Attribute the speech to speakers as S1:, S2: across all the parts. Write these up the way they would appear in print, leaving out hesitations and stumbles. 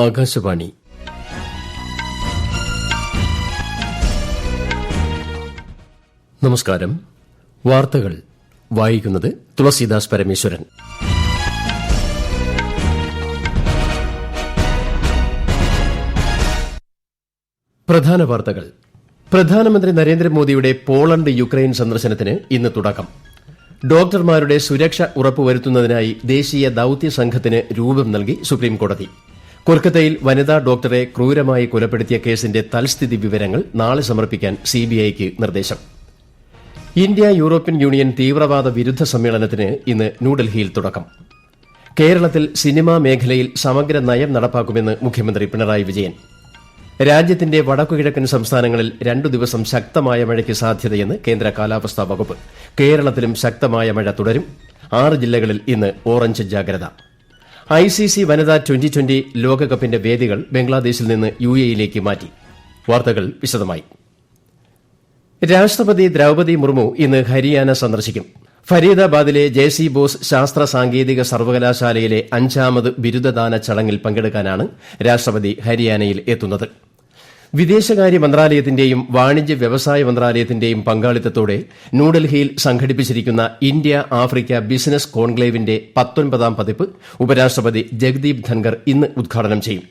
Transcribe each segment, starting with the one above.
S1: ആകാശവാണി. നമസ്കാരം. വാർത്തകൾ വായിക്കുന്നത് തുളസീദാസ് പരമേശ്വരൻ. പ്രധാന വാർത്തകൾ. പ്രധാനമന്ത്രി നരേന്ദ്രമോദിയുടെ പോളണ്ട് യുക്രൈൻ സന്ദർശനത്തിന് ഇന്ന് തുടക്കം. ഡോക്ടർമാരുടെ സുരക്ഷ ഉറപ്പുവരുത്തുന്നതിനായി ദേശീയ ദൌത്യ സംഘത്തിന് രൂപം നൽകി സുപ്രീംകോടതി. കൊൽക്കത്തയിൽ വനിതാ ഡോക്ടറെ ക്രൂരമായി കൊലപ്പെടുത്തിയ കേസിന്റെ തൽസ്ഥിതി വിവരങ്ങൾ നാളെ സമർപ്പിക്കാൻ സിബിഐക്ക് നിർദ്ദേശം. ഇന്ത്യ യൂറോപ്യൻ യൂണിയൻ തീവ്രവാദ വിരുദ്ധ സമ്മേളനത്തിന് ഇന്ന് ന്യൂഡൽഹിയിൽ തുടക്കം. കേരളത്തിൽ സിനിമാ മേഖലയിൽ സമഗ്ര നയം നടപ്പാക്കുമെന്ന് മുഖ്യമന്ത്രി പിണറായി വിജയൻ. രാജ്യത്തിന്റെ വടക്കുകിഴക്കൻ സംസ്ഥാനങ്ങളിൽ 2 ദിവസം ശക്തമായ മഴയ്ക്ക് സാധ്യതയെന്ന് കേന്ദ്ര കാലാവസ്ഥാ വകുപ്പ്. കേരളത്തിലും ശക്തമായ മഴ തുടരും. 6 ജില്ലകളിൽ ഇന്ന് ഓറഞ്ച് ജാഗ്രത. ICC വനിതാ T20 ലോകകപ്പിന്റെ വേദികൾ ബംഗ്ലാദേശിൽ നിന്ന് UAE-യിലേക്ക് മാറ്റി. വാർത്തകൾ വിശദമായി. രാഷ്ട്രപതി ദ്രൌപദി മുർമു ഇന്ന് ഹരിയാന സന്ദർശിക്കും. ഫരീദാബാദിലെ JC ബോസ് ശാസ്ത്ര സാങ്കേതിക സർവകലാശാലയിലെ 5ാമത് ബിരുദദാന ചടങ്ങിൽ പങ്കെടുക്കാനാണ് രാഷ്ട്രപതി ഹരിയാനയിൽ എത്തുന്നത്. വിദേശകാര്യ മന്ത്രാലയത്തിന്റെയും വാണിജ്യ വ്യവസായ മന്ത്രാലയത്തിന്റെയും പങ്കാളിത്തത്തോടെ ന്യൂഡൽഹിയിൽ സംഘടിപ്പിച്ചിരിക്കുന്ന ഇന്ത്യ ആഫ്രിക്ക ബിസിനസ് കോൺക്ലേവിന്റെ 19ാം പതിപ്പ് ഉപരാഷ്ട്രപതി ജഗ്ദീപ് ധൻകർ ഇന്ന് ഉദ്ഘാടനം ചെയ്യും.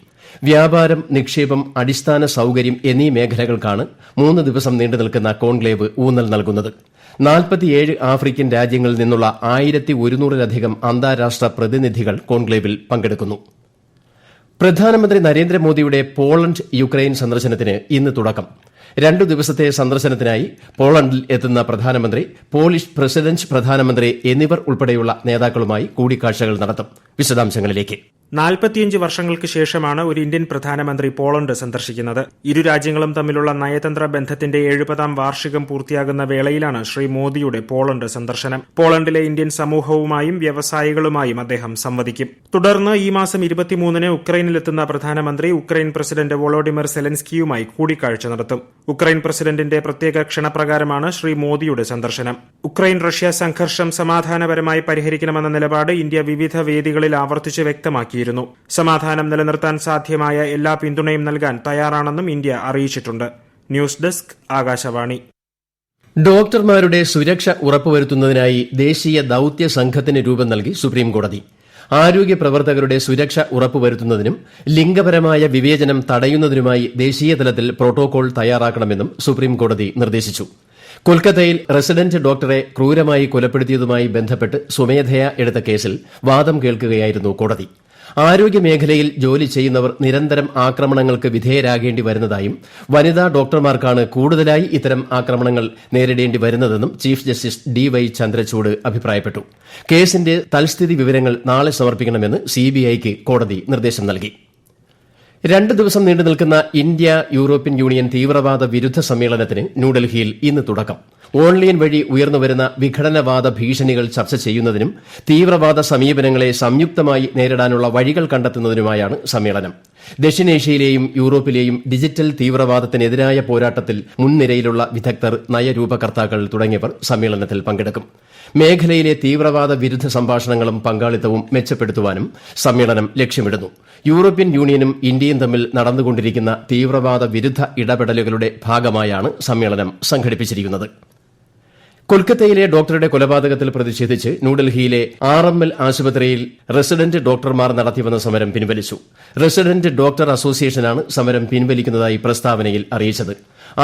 S1: വ്യാപാരം, നിക്ഷേപം, അടിസ്ഥാന സൌകര്യം എന്നീ മേഖലകൾക്കാണ് 3 ദിവസം നീണ്ടുനിൽക്കുന്ന കോൺക്ലേവ് ഊന്നൽ നൽകുന്നത്. 47 ആഫ്രിക്കൻ രാജ്യങ്ങളിൽ നിന്നുള്ള 1100-ലധികം അന്താരാഷ്ട്ര പ്രതിനിധികൾ കോൺക്ലേവിൽ പങ്കെടുക്കുന്നു. പ്രധാനമന്ത്രി നരേന്ദ്രമോദിയുടെ പോളണ്ട് യുക്രൈൻ സന്ദർശനത്തിന് ഇന്ന് തുടക്കം. 2 ദിവസത്തെ സന്ദർശനത്തിനായി പോളണ്ടിൽ എത്തുന്ന പ്രധാനമന്ത്രി പോളിഷ് പ്രസിഡന്റ്, പ്രധാനമന്ത്രി എന്നിവർ ഉൾപ്പെടെയുള്ള നേതാക്കളുമായി കൂടിക്കാഴ്ചകൾ നടത്തും. വിശദാംശങ്ങളിലേക്ക്.
S2: 45 വർഷങ്ങൾക്ക് ശേഷമാണ് ഒരു ഇന്ത്യൻ പ്രധാനമന്ത്രി പോളണ്ട് സന്ദർശിക്കുന്നത്. ഇരു രാജ്യങ്ങളും തമ്മിലുള്ള നയതന്ത്ര ബന്ധത്തിന്റെ 70ാം വാർഷികം പൂർത്തിയാകുന്ന വേളയിലാണ് ശ്രീ മോദിയുടെ പോളണ്ട് സന്ദർശനം. പോളണ്ടിലെ ഇന്ത്യൻ സമൂഹവുമായും വ്യവസായികളുമായും അദ്ദേഹം സംവദിക്കും. തുടർന്ന് ഈ മാസം 23-ന് ഉക്രൈനിലെത്തുന്ന പ്രധാനമന്ത്രി ഉക്രൈൻ പ്രസിഡന്റ് വോളോഡിമിർ സെലൻസ്കിയുമായി കൂടിക്കാഴ്ച നടത്തും. ഉക്രൈൻ പ്രസിഡന്റിന്റെ പ്രത്യേക ക്ഷണപ്രകാരമാണ് ശ്രീ മോദിയുടെ സന്ദർശനം. ഉക്രൈൻ റഷ്യ സംഘർഷം സമാധാനപരമായി പരിഹരിക്കണമെന്ന നിലപാട് ഇന്ത്യ വിവിധ വേദികളിൽ ആവർത്തിച്ച് വ്യക്തമാക്കി. സമാധാനം നിലനിർത്താൻ സാധ്യമായ എല്ലാ പിന്തുണയും നൽകാൻ തയ്യാറാണെന്നും ഇന്ത്യ അറിയിച്ചിട്ടുണ്ട്. News desk, Akashvani.
S1: ഡോക്ടർമാരുടെ സുരക്ഷ ഉറപ്പുവരുത്തുന്നതിനായി ദേശീയ ദൌത്യ സംഘത്തിന് രൂപം നൽകി സുപ്രീംകോടതി. ആരോഗ്യ പ്രവർത്തകരുടെ സുരക്ഷ ഉറപ്പുവരുത്തുന്നതിനും ലിംഗപരമായ വിവേചനം തടയുന്നതിനുമായി ദേശീയതലത്തിൽ പ്രോട്ടോകോൾ തയ്യാറാക്കണമെന്നും സുപ്രീംകോടതി നിർദ്ദേശിച്ചു. കൊൽക്കത്തയിൽ റെസിഡന്റ് ഡോക്ടറെ ക്രൂരമായി കൊലപ്പെടുത്തിയതുമായി ബന്ധപ്പെട്ട് സ്വമേധയാ എടുത്ത കേസിൽ വാദം കേൾക്കുകയായിരുന്നു കോടതി. ആരോഗ്യമേഖലയിൽ ജോലി ചെയ്യുന്നവർ നിരന്തരം ആക്രമണങ്ങൾക്ക് വിധേയരാകേണ്ടി വരുന്നതായും വനിതാ ഡോക്ടർമാർക്കാണ് കൂടുതലായി ഇത്തരം ആക്രമണങ്ങൾ നേരിടേണ്ടി വരുന്നതെന്നും ചീഫ് ജസ്റ്റിസ് DY ചന്ദ്രചൂഡ് അഭിപ്രായപ്പെട്ടു. കേസിന്റെ തൽസ്ഥിതി വിവരങ്ങൾ നാളെ സമർപ്പിക്കണമെന്ന് CBIക്ക് കോടതി നിർദ്ദേശം നൽകി. 2 ദിവസം നീണ്ടുനിൽക്കുന്ന ഇന്ത്യ യൂറോപ്യൻ യൂണിയൻ തീവ്രവാദ വിരുദ്ധ സമ്മേളനത്തിന് ന്യൂഡൽഹിയിൽ ഇന്ന് തുടക്കം. ഓൺലൈൻ വഴി ഉയർന്നുവരുന്ന വിഘടനവാദ ഭീഷണികൾ ചർച്ച ചെയ്യുന്നതിനും തീവ്രവാദ സമീപനങ്ങളെ സംയുക്തമായി നേരിടാനുള്ള വഴികൾ കണ്ടെത്തുന്നതിനുമായാണ് സമ്മേളനം. ദക്ഷിണേഷ്യയിലെയും യൂറോപ്പിലെയും ഡിജിറ്റൽ തീവ്രവാദത്തിനെതിരായ പോരാട്ടത്തിൽ മുൻനിരയിലുള്ള വിദഗ്ധർ, നയരൂപകർത്താക്കൾ തുടങ്ങിയവർ സമ്മേളനത്തിൽ പങ്കെടുക്കും. മേഖലയിലെ തീവ്രവാദ വിരുദ്ധ സംഭാഷണങ്ങളും പങ്കാളിത്തവും മെച്ചപ്പെടുത്തുവാനും സമ്മേളനം ലക്ഷ്യമിടുന്നു. യൂറോപ്യൻ യൂണിയനും ഇന്ത്യയും തമ്മിൽ നടന്നുകൊണ്ടിരിക്കുന്ന തീവ്രവാദ വിരുദ്ധ ഇടപെടലുകളുടെ ഭാഗമായാണ് സമ്മേളനം സംഘടിപ്പിച്ചിരിക്കുന്നത്. കൊൽക്കത്തയിലെ ഡോക്ടറുടെ കൊലപാതകത്തിൽ പ്രതിഷേധിച്ച് ന്യൂഡൽഹിയിലെ RML ആശുപത്രിയിൽ റെസിഡന്റ് ഡോക്ടർമാർ നടത്തിവന്ന സമരം പിൻവലിച്ചു. റെസിഡന്റ് ഡോക്ടർ അസോസിയേഷനാണ് സമരം പിൻവലിക്കുന്നതായി പ്രസ്താവനയിൽ അറിയിച്ചത്.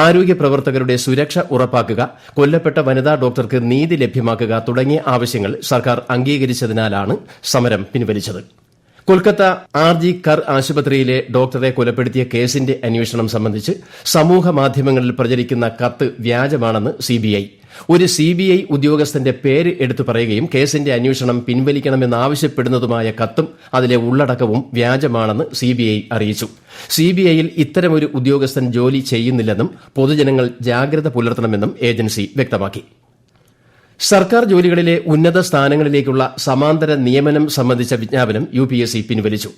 S1: ആരോഗ്യ പ്രവർത്തകരുടെ സുരക്ഷ ഉറപ്പാക്കുക, കൊല്ലപ്പെട്ട വനിതാ ഡോക്ടർക്ക് നീതി ലഭ്യമാക്കുക തുടങ്ങിയ ആവശ്യങ്ങൾ സർക്കാർ അംഗീകരിച്ചതിനാലാണ് സമരം പിൻവലിച്ചത്. കൊൽക്കത്ത RG കർ ആശുപത്രിയിലെ ഡോക്ടറെ കൊലപ്പെടുത്തിയ കേസിന്റെ അന്വേഷണം സംബന്ധിച്ച് സമൂഹ മാധ്യമങ്ങളിൽ പ്രചരിക്കുന്ന കത്ത് വ്യാജമാണെന്ന് CBI. ഒരു CBI ഉദ്യോഗസ്ഥന്റെ പേര് എടുത്തു പറയുകയും കേസിന്റെ അന്വേഷണം പിൻവലിക്കണമെന്നാവശ്യപ്പെടുന്നതുമായ കത്തും അതിലെ ഉള്ളടക്കവും വ്യാജമാണെന്ന് CBI അറിയിച്ചു. CBIയിൽ ഇത്തരമൊരു ഉദ്യോഗസ്ഥൻ ജോലി ചെയ്യുന്നില്ലെന്നും പൊതുജനങ്ങൾ ജാഗ്രത പുലർത്തണമെന്നും ഏജൻസി വ്യക്തമാക്കി. സർക്കാർ ജോലികളിലെ ഉന്നത സ്ഥാനങ്ങളിലേക്കുള്ള സമാന്തര നിയമനം സംബന്ധിച്ച വിജ്ഞാപനം UPSC പിൻവലിച്ചു.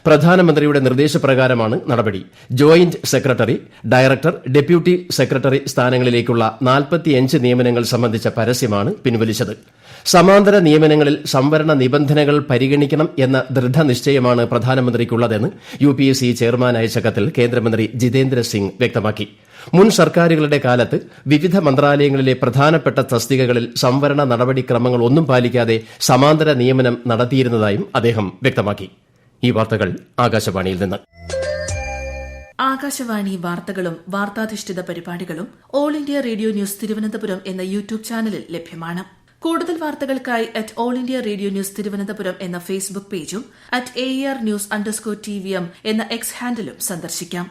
S1: പ്രധാനമന്ത്രിയുടെ നിർദ്ദേശപ്രകാരമാണ് നടപടി. Joint secretary, director, deputy secretary സ്ഥാനങ്ങളിലേക്കുള്ള 45 നിയമനങ്ങൾ സംബന്ധിച്ച പരസ്യമാണ് പിൻവലിച്ചത്. സമാന്തര നിയമനങ്ങളിൽ സംവരണ നിബന്ധനകൾ പരിഗണിക്കണം എന്ന ദൃഢനിശ്ചയമാണ് പ്രധാനമന്ത്രിക്കുള്ളതെന്ന് UPSC ചെയർമാൻ അയച്ച കത്തിൽ കേന്ദ്രമന്ത്രി ജിതേന്ദ്ര സിംഗ് വ്യക്തമാക്കി. മുൻ സർക്കാരുകളുടെ കാലത്ത് വിവിധ മന്ത്രാലയങ്ങളിലെ പ്രധാനപ്പെട്ട തസ്തികകളിൽ സംവരണ നടപടിക്രമങ്ങളൊന്നും പാലിക്കാതെ സമാന്തര നിയമനം നടത്തിയിരുന്നതായും അദ്ദേഹം വ്യക്തമാക്കി. ഈ വാർത്തകൾ ആകാശവാണിയിൽ നിന്ന്.
S3: ആകാശവാണി വാർത്തകളും വാർത്താധിഷ്ഠിത പരിപാടികളും all India radio news Thiruvananthapuram എന്ന യൂട്യൂബ് ചാനലിൽ ലഭ്യമാണ്. കൂടുതൽ വാർത്തകൾക്കായി @all India radio news Thiruvananthapuram എന്ന ഫേസ്ബുക്ക് പേജും @AER_News_TVM എന്ന എക്സ് ഹാൻഡിലും സന്ദർശിക്കാം.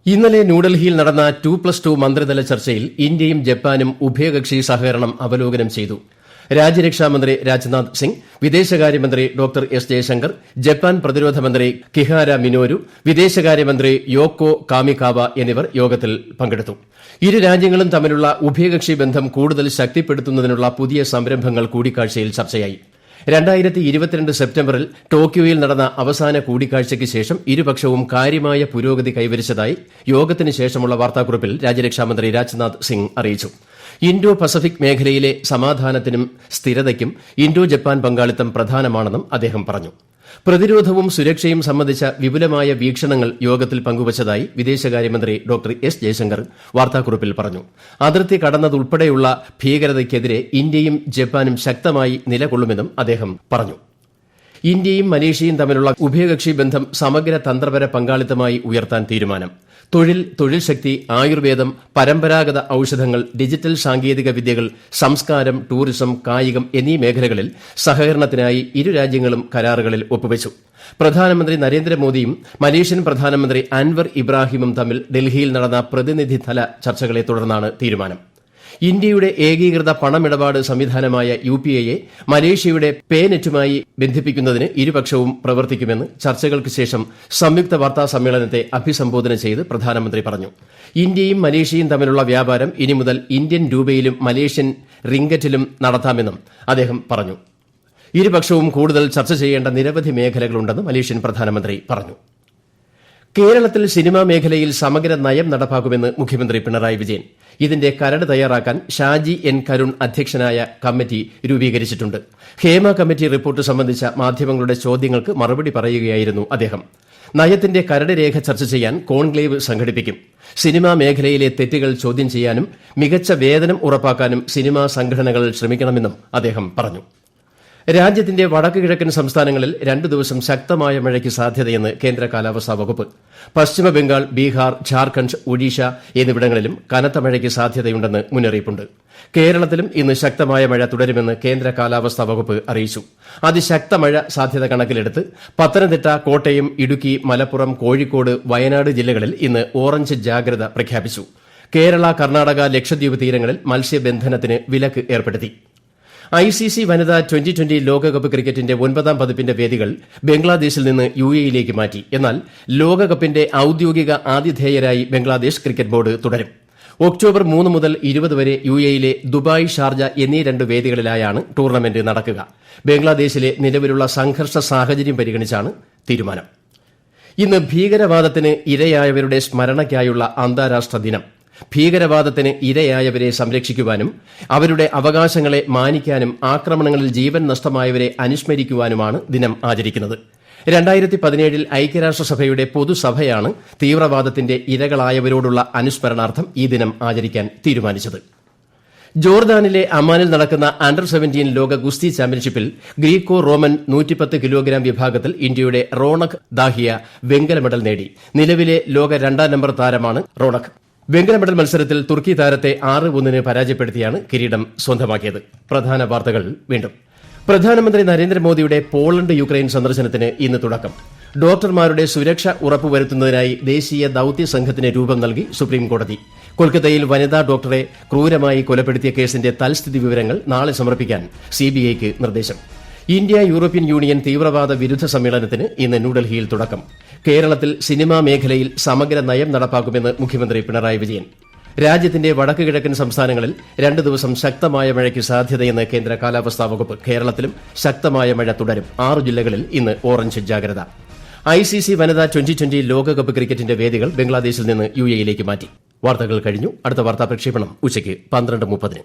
S1: ഇന്നലെ ന്യൂഡൽഹിയിൽ നടന്ന 2+2 മന്ത്രിതല ചർച്ചയിൽ ഇന്ത്യയും ജപ്പാനും ഉഭയകക്ഷി സഹകരണം അവലോകനം ചെയ്തു. രാജ്യരക്ഷാമന്ത്രി രാജ്നാഥ് സിംഗ്, വിദേശകാര്യമന്ത്രി ഡോക്ടർ എസ് ജയശങ്കർ, ജപ്പാൻ പ്രതിരോധ മന്ത്രി കിഹാര മിനോരു, വിദേശകാര്യമന്ത്രി യോക്കോ കാമികാവ എന്നിവർ യോഗത്തിൽ പങ്കെടുത്തു. ഇരു രാജ്യങ്ങളും തമ്മിലുള്ള ഉഭയകക്ഷി ബന്ധം കൂടുതൽ ശക്തിപ്പെടുത്തുന്നതിനുള്ള പുതിയ സംരംഭങ്ങൾ കൂടിക്കാഴ്ചയിൽ ചർച്ചയായി. 2022 സെപ്റ്റംബറിൽ ടോക്കിയോയിൽ നടന്ന അവസാന കൂടിക്കാഴ്ചയ്ക്ക് ശേഷം ഇരുപക്ഷവും കാര്യമായ പുരോഗതി കൈവരിച്ചതായി യോഗത്തിന് ശേഷമുള്ള വാർത്താക്കുറിപ്പിൽ രാജ്യരക്ഷാമന്ത്രി രാജ്നാഥ് സിംഗ് അറിയിച്ചു. ഇൻഡോ പസഫിക് മേഖലയിലെ സമാധാനത്തിനും സ്ഥിരതയ്ക്കും ഇൻഡോ ജപ്പാൻ പങ്കാളിത്തം പ്രധാനമാണെന്നും അദ്ദേഹം പറഞ്ഞു. പ്രതിരോധവും സുരക്ഷയും സംബന്ധിച്ച വിപുലമായ വീക്ഷണങ്ങൾ യോഗത്തിൽ പങ്കുവച്ചതായി വിദേശകാര്യമന്ത്രി ഡോക്ടർ എസ് ജയശങ്കർ വാർത്താക്കുറിപ്പിൽ പറഞ്ഞു. അതിർത്തി കടന്നതുൾപ്പെടെയുള്ള ഭീകരതയ്ക്കെതിരെ ഇന്ത്യയും ജപ്പാനും ശക്തമായി നിലകൊള്ളുമെന്നും അദ്ദേഹം പറഞ്ഞു. ഇന്ത്യയും മലേഷ്യയും തമ്മിലുള്ള ഉഭയകക്ഷി ബന്ധം സമഗ്ര തന്ത്രപര പങ്കാളിത്തമായി ഉയർത്താൻ തീരുമാനം. തൊഴിൽ ശക്തി, ആയുർവേദം, പരമ്പരാഗത ഔഷധങ്ങൾ, ഡിജിറ്റൽ സാങ്കേതിക വിദ്യകൾ, സംസ്കാരം, ടൂറിസം, കായികം എന്നീ മേഖലകളിൽ സഹകരണത്തിനായി ഇരു രാജ്യങ്ങളും കരാറുകളിൽ ഒപ്പുവച്ചു. പ്രധാനമന്ത്രി നരേന്ദ്രമോദിയും മലേഷ്യൻ പ്രധാനമന്ത്രി അൻവർ ഇബ്രാഹിമും തമ്മിൽ ഡൽഹിയിൽ നടന്ന പ്രതിനിധിതല ചർച്ചകളെ തുടർന്നാണ് തീരുമാനം. ഇന്ത്യയുടെ ഏകീകൃത പണമിടപാട് സംവിധാനമായ UPIയെ മലേഷ്യയുടെ പേനെറ്റുമായി ബന്ധിപ്പിക്കുന്നതിന് ഇരുപക്ഷവും പ്രവർത്തിക്കുമെന്ന് ചർച്ചകൾക്ക് ശേഷം സംയുക്ത വാർത്താ സമ്മേളനത്തെ അഭിസംബോധന ചെയ്ത് പ്രധാനമന്ത്രി പറഞ്ഞു. ഇന്ത്യയും മലേഷ്യയും തമ്മിലുള്ള വ്യാപാരം ഇനി മുതൽ ഇന്ത്യൻ രൂപയിലും മലേഷ്യൻ റിംഗറ്റിലും നടത്താമെന്നും അദ്ദേഹം പറഞ്ഞു. ഇരുപക്ഷവും കൂടുതൽ ചർച്ച ചെയ്യേണ്ട നിരവധി മേഖലകളുണ്ടെന്ന് മലേഷ്യൻ പ്രധാനമന്ത്രി പറഞ്ഞു. കേരളത്തിൽ സിനിമാ മേഖലയിൽ സമഗ്ര നയം നടപ്പാക്കുമെന്ന് മുഖ്യമന്ത്രി പിണറായി വിജയൻ. ഇതിന്റെ കരട് തയ്യാറാക്കാൻ ഷാജി N. കരുൺ അധ്യക്ഷനായ കമ്മിറ്റി രൂപീകരിച്ചിട്ടുണ്ട്. ഹേമ കമ്മിറ്റി റിപ്പോർട്ട് സംബന്ധിച്ച മാധ്യമങ്ങളുടെ ചോദ്യങ്ങൾക്ക് മറുപടി പറയുകയായിരുന്നു അദ്ദേഹം. നയത്തിന്റെ കരട് രേഖ ചർച്ച ചെയ്യാൻ കോൺക്ലേവ് സംഘടിപ്പിക്കും. സിനിമാ മേഖലയിലെ തെറ്റുകൾ ചോദ്യം ചെയ്യാനും മികച്ച വേതനം ഉറപ്പാക്കാനും സിനിമാ സംഘടനകൾ ശ്രമിക്കണമെന്നും അദ്ദേഹം പറഞ്ഞു. രാജ്യത്തിന്റെ വടക്ക് കിഴക്കൻ സംസ്ഥാനങ്ങളിൽ 2 ദിവസം ശക്തമായ മഴയ്ക്ക് സാധ്യതയെന്ന് കേന്ദ്ര കാലാവസ്ഥാ വകുപ്പ്. പശ്ചിമ ബംഗാൾ, ബീഹാർ, ഝാർഖണ്ഡ്, ഒഡീഷ എന്നിവിടങ്ങളിലും കനത്ത മഴയ്ക്ക് സാധ്യതയുണ്ടെന്ന് മുന്നറിയിപ്പുണ്ട്. കേരളത്തിലും ഇന്ന് ശക്തമായ മഴ തുടരുമെന്ന് കേന്ദ്ര കാലാവസ്ഥാ വകുപ്പ് അറിയിച്ചു. അതിശക്ത മഴ സാധ്യത കണക്കിലെടുത്ത് പത്തനംതിട്ട, കോട്ടയം, ഇടുക്കി, മലപ്പുറം, കോഴിക്കോട്, വയനാട് ജില്ലകളിൽ ഇന്ന് ഓറഞ്ച് ജാഗ്രത പ്രഖ്യാപിച്ചു. കേരള, കർണാടക, ലക്ഷദ്വീപ് തീരങ്ങളിൽ മത്സ്യബന്ധനത്തിന് വിലക്ക് ഏർപ്പെടുത്തി. ICC വനിതാ 2020 ലോകകപ്പ് ക്രിക്കറ്റിന്റെ 9ാം പതിപ്പിന്റെ വേദികൾ ബംഗ്ലാദേശിൽ നിന്ന് UAEയിലേക്ക് മാറ്റി. എന്നാൽ ലോകകപ്പിന്റെ ഔദ്യോഗിക ആതിഥേയരായി ബംഗ്ലാദേശ് ക്രിക്കറ്റ് ബോർഡ് തുടരും. ഒക്ടോബർ 3 മുതൽ 20 വരെ UAEയിലെ ദുബായ്, ഷാർജ എന്നീ 2 വേദികളിലായാണ് ടൂർണമെന്റ് നടക്കുക. ബംഗ്ലാദേശിലെ നിലവിലുള്ള സംഘർഷ സാഹചര്യം പരിഗണിച്ചാണ് തീരുമാനം. ഇന്ന് ഭീകരവാദത്തിന് ഇരയായവരുടെ സ്മരണയ്ക്കായുള്ള അന്താരാഷ്ട്ര ദിനം. ഭീകരവാദത്തിന് ഇരയായവരെ സംരക്ഷിക്കുവാനും അവരുടെ അവകാശങ്ങളെ മാനിക്കാനും ആക്രമണങ്ങളിൽ ജീവൻ നഷ്ടമായവരെ അനുസ്മരിക്കുവാനുമാണ് ദിനം ആചരിക്കുന്നത്. 2017 ഐക്യരാഷ്ട്രസഭയുടെ പൊതുസഭയാണ് തീവ്രവാദത്തിന്റെ ഇരകളായവരോടുള്ള അനുസ്മരണാർത്ഥം ഈ ദിനം ആചരിക്കാൻ തീരുമാനിച്ചത്. ജോർദാനിലെ അമ്മാനിൽ നടക്കുന്ന അണ്ടർ-17 ലോക ഗുസ്തി ചാമ്പ്യൻഷിപ്പിൽ ഗ്രീക്കോ റോമൻ 110 കിലോഗ്രാം വിഭാഗത്തിൽ ഇന്ത്യയുടെ റോണക് ദാഹിയ വെങ്കല മെഡൽ നേടി. നിലവിലെ ലോക 2ാം നമ്പർ താരമാണ് റോണക്. വെങ്കല മെഡൽ മത്സരത്തിൽ തുർക്കി താരത്തെ 6-1 പരാജയപ്പെടുത്തിയാണ് കിരീടം സ്വന്തമാക്കിയത്. പ്രധാന വാർത്തകൾ വീണ്ടും. പ്രധാനമന്ത്രി നരേന്ദ്രമോദിയുടെ പോളണ്ട് യുക്രൈൻ സന്ദർശനത്തിന് ഇന്ന് തുടക്കം. ഡോക്ടർമാരുടെ സുരക്ഷ ഉറപ്പുവരുത്തുന്നതിനായി ദേശീയ ദൌത്യ സംഘത്തിന് രൂപം നൽകി സുപ്രീംകോടതി. കൊൽക്കത്തയിൽ വനിതാ ഡോക്ടറെ ക്രൂരമായി കൊലപ്പെടുത്തിയ കേസിന്റെ തൽസ്ഥിതി വിവരങ്ങൾ നാളെ സമർപ്പിക്കാൻ CBIക്ക് നിർദ്ദേശം. ഇന്ത്യ യൂറോപ്യൻ യൂണിയൻ തീവ്രവാദ വിരുദ്ധ സമ്മേളനത്തിന് ഇന്ന് ന്യൂഡൽഹിയിൽ തുടക്കം. കേരളത്തിൽ സിനിമാ മേഖലയിൽ സമഗ്ര നയം നടപ്പാക്കുമെന്ന് മുഖ്യമന്ത്രി പിണറായി വിജയൻ. രാജ്യത്തിന്റെ വടക്ക് കിഴക്കൻ സംസ്ഥാനങ്ങളിൽ 2 ദിവസം ശക്തമായ മഴയ്ക്ക് സാധ്യതയെന്ന് കേന്ദ്ര കാലാവസ്ഥാ വകുപ്പ്. കേരളത്തിലും ശക്തമായ മഴ തുടരും. 6 ജില്ലകളിൽ ഇന്ന് ഓറഞ്ച് ജാഗ്രത. ICC വനിതാ 2020 ലോകകപ്പ് ക്രിക്കറ്റിന്റെ വേദികൾ ബംഗ്ലാദേശിൽ നിന്ന് UAEയിലേക്ക് മാറ്റി. വാർത്തകൾ കഴിഞ്ഞു. അടുത്ത വാർത്താ പ്രക്ഷേപണം ഉച്ചയ്ക്ക് 12:30.